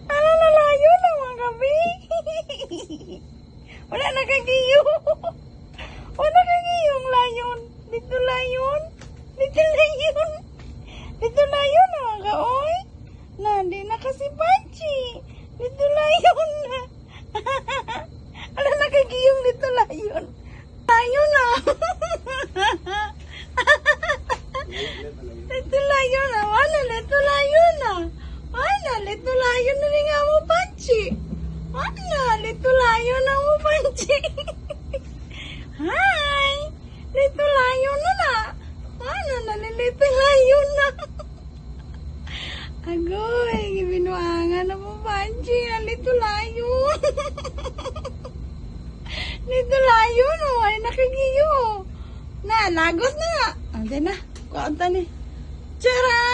Ano nalayo na mga gabi? Wala na kagiyo. Wala kagiyong layon. Dito layon. Dito layon. Dito layon na mga kaoy. Na, di na kasi Panchi. Dito layon na. Wala na kagiyong dito layon. Layon na. Dito layon na. Wala, dito layon na. Wala, dito layon na rin nga mo Panchi. Wala, dito layon na mo Panchi. Hi! Dito layon na na. Wala na, dito layon na. Agoy, binuangan na mo Panchi. Dito layon. Dito layon, oh. Ay, nakagiyo. Na, lagot na. Andiyan na. Kuwanta ni. Tara!